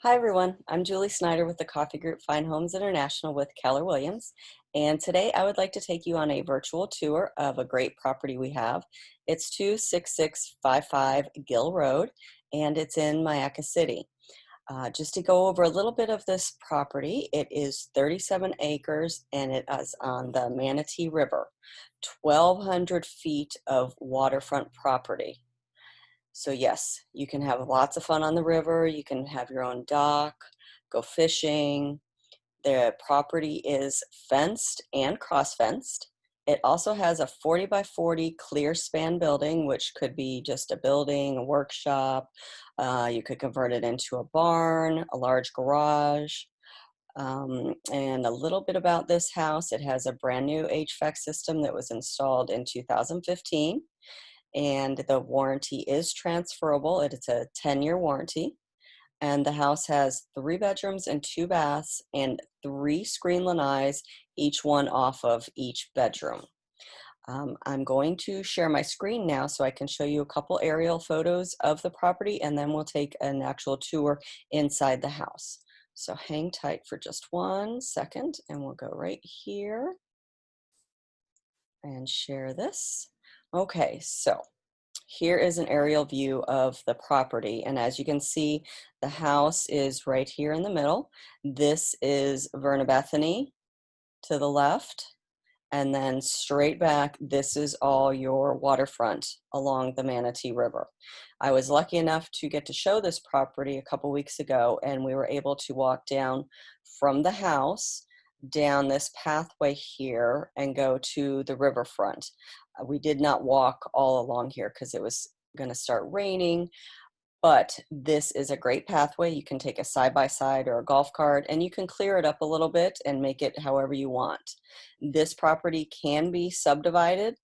Hi everyone, I'm Julie Snyder with the coffee group Fine Homes International with Keller Williams, and today I would like to take you on a virtual tour of a great property we have. It's 26655 GILL Road, and it's in Myakka City. Just to go over a little bit of this property, it is 37 acres and it is on the Manatee River, 1,200 feet of waterfront property. So yes, you can have lots of fun on the river. You can have your own dock, go fishing. The property is fenced and cross-fenced. It also has a 40 by 40 clear span building, which could be just a building, a workshop. You could convert it into a barn, a large garage. And a little bit about this house, it has a brand new HVAC system that was installed in 2015, and the warranty is transferable. It's a 10-year warranty, and the house has 3 bedrooms and 2 baths and 3 screen lanais, each one off of each bedroom. I'm going to share my screen now so I can show you a couple aerial photos of the property, and then we'll take an actual tour inside the house. So hang tight for just 1 second, and we'll go right here and share this. Okay, so here is an aerial view of the property, and as you can see, the house is right here in the middle. This is Verna Bethany to the left, and then straight back, this is all your waterfront along the Manatee River. I was lucky enough to get to show this property a couple weeks ago, and we were able to walk down from the house down this pathway here and go to the riverfront. We did not walk all along here because it was going to start raining, but this is a great pathway. You can take a side-by-side or a golf cart, and you can clear it up a little bit and make it however you want. This property can be subdivided,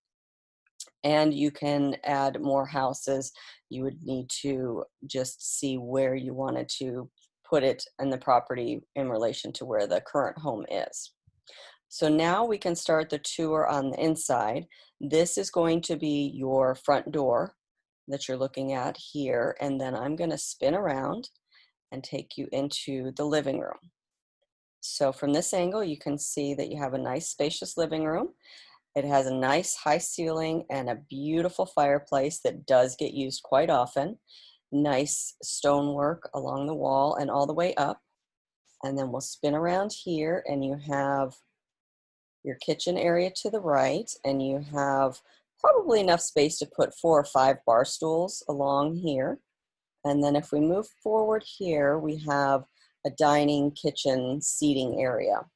and you can add more houses. You would need to just see where you wanted to put it in the property in relation to where the current home is. So now we can start the tour on the inside. This is going to be your front door that you're looking at here, and then I'm going to spin around and take you into the living room. So from this angle, you can see that you have a nice spacious living room. It has a nice high ceiling and a beautiful fireplace that does get used quite often. Nice stonework along the wall and all the way up. And then we'll spin around here, and you have your kitchen area to the right, and you have probably enough space to put 4 or 5 bar stools along here. And then if we move forward here, we have a dining, kitchen, seating area.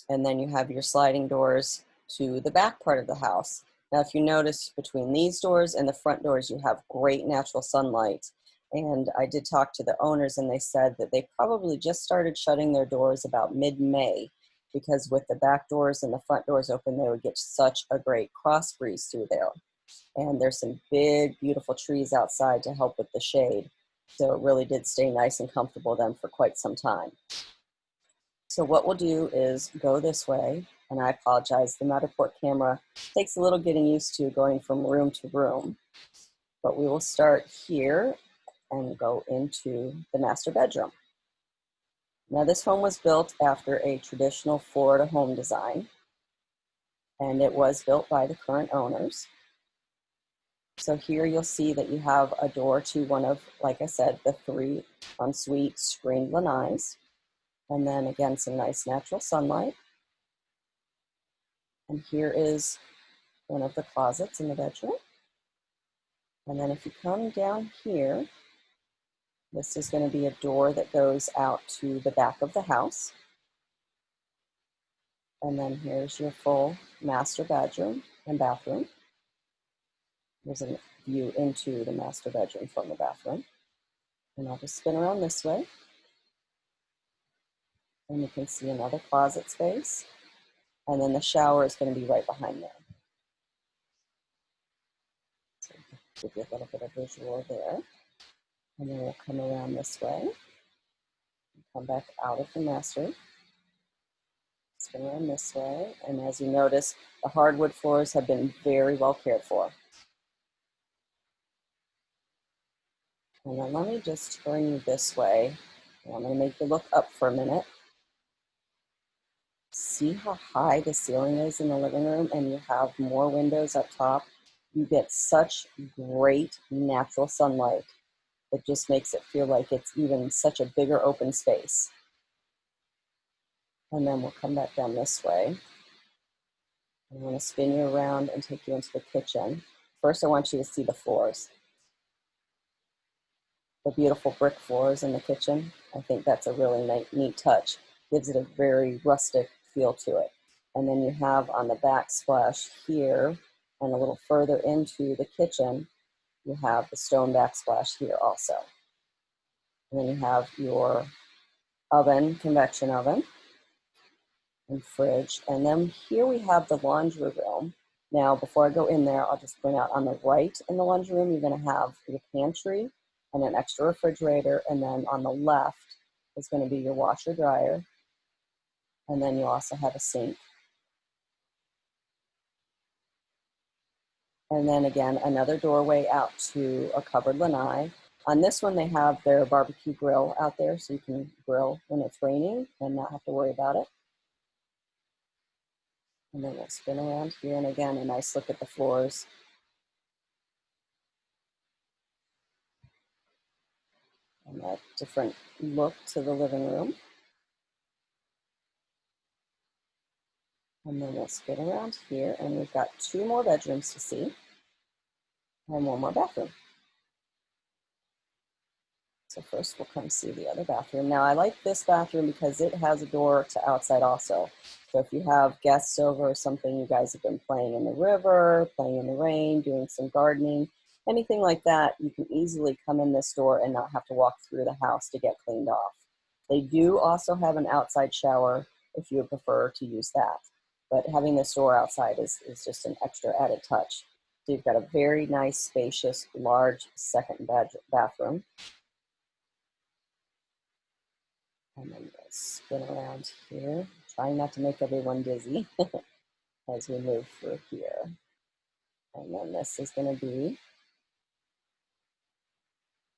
And then you have your sliding doors to the back part of the house. Now, if you notice, between these doors and the front doors, you have great natural sunlight. And I did talk to the owners, and they said that they probably just started shutting their doors about mid-May, because with the back doors and the front doors open, they would get such a great cross breeze through there. And there's some big, beautiful trees outside to help with the shade. So it really did stay nice and comfortable then for quite some time. So what we'll do is go this way, and I apologize, the Matterport camera takes a little getting used to going from room to room. But we will start here and go into the master bedroom. Now, this home was built after a traditional Florida home design, and it was built by the current owners. So here you'll see that you have a door to one of, like I said, the 3 ensuite screened lanais, and then again some nice natural sunlight. And here is one of the closets in the bedroom. And then if you come down here, this is going to be a door that goes out to the back of the house. And then here's your full master bedroom and bathroom. There's a view into the master bedroom from the bathroom. And I'll just spin around this way. And you can see another closet space. And then the shower is going to be right behind there. So give you a little bit of visual there. And then we'll come around this way. Come back out of the master. Spin around this way. And as you notice, the hardwood floors have been very well cared for. And then let me just turn you this way And I'm going to make you look up for a minute. See how high the ceiling is in the living room, and you have more windows up top. You get such great natural sunlight. It just makes it feel like it's even such a bigger open space. And then we'll come back down this way. I'm going to spin you around and take you into the kitchen. First, I want you to see the floors. The beautiful brick floors in the kitchen. I think that's a really neat touch. Gives it a very rustic feel to it. And then you have on the backsplash here and a little further into the kitchen, you have the stone backsplash here also. And then you have your oven, convection oven, and fridge. And then here we have the laundry room. Now, before I go in there, I'll just point out on the right in the laundry room, you're going to have your pantry and an extra refrigerator. And then on the left is going to be your washer dryer. And then you also have a sink. And then again, another doorway out to a covered lanai. On this one, they have their barbecue grill out there, so you can grill when it's raining and not have to worry about it. And then we'll spin around here, and again, a nice look at the floors. And a different look to the living room. And then we'll spin around here, and we've got 2 more bedrooms to see, and 1 more bathroom. So first we'll come see the other bathroom. Now I like this bathroom because it has a door to outside also. So if you have guests over or something, you guys have been playing in the river, playing in the rain, doing some gardening, anything like that, you can easily come in this door and not have to walk through the house to get cleaned off. They do also have an outside shower if you would prefer to use that. But having this door outside is just an extra added touch. So you've got a very nice, spacious, large second bathroom. And then we'll spin around here, trying not to make everyone dizzy as we move through here. And then this is going to be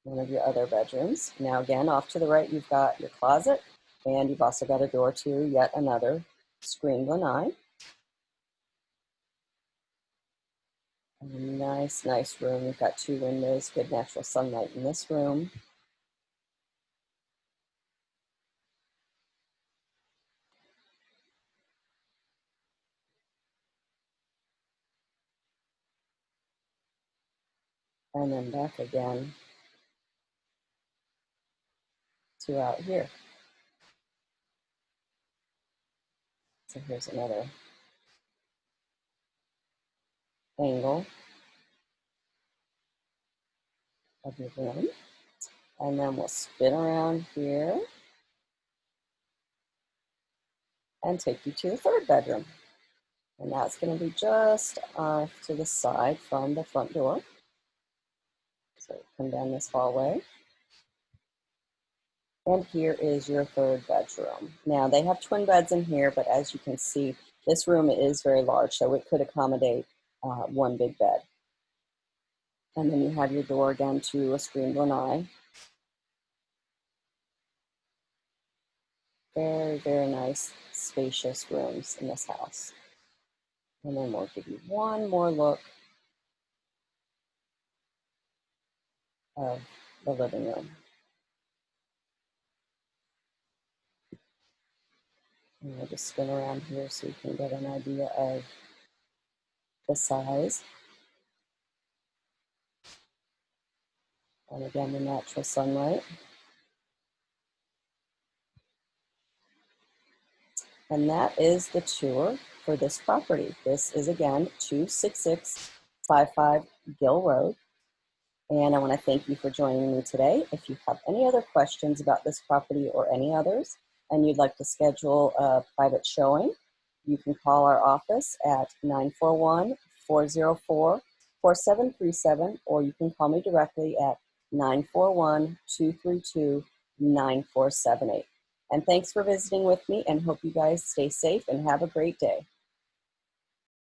one of your other bedrooms. Now again, off to the right, you've got your closet, and you've also got a door to yet another screened lanai. A nice, nice room. You've got 2 windows, good natural sunlight in this room. And then back again to out here. So here's another angle of your room. And then we'll spin around here and take you to the 3rd bedroom. And that's going to be just off to the side from the front door. So come down this hallway. And here is your 3rd bedroom. Now they have twin beds in here, but as you can see, this room is very large, so it could accommodate 1 big bed. And then you have your door again to a screened lanai. Very, very nice, spacious rooms in this house. And then we'll give you one more look of the living room. And we'll just spin around here so you can get an idea of the size. And again, the natural sunlight. And that is the tour for this property. This is again 26655 GILL Road. And I want to thank you for joining me today. If you have any other questions about this property or any others, and you'd like to schedule a private showing, you can call our office at 941-404-4737, or you can call me directly at 941-232-9478. And thanks for visiting with me, and hope you guys stay safe and have a great day.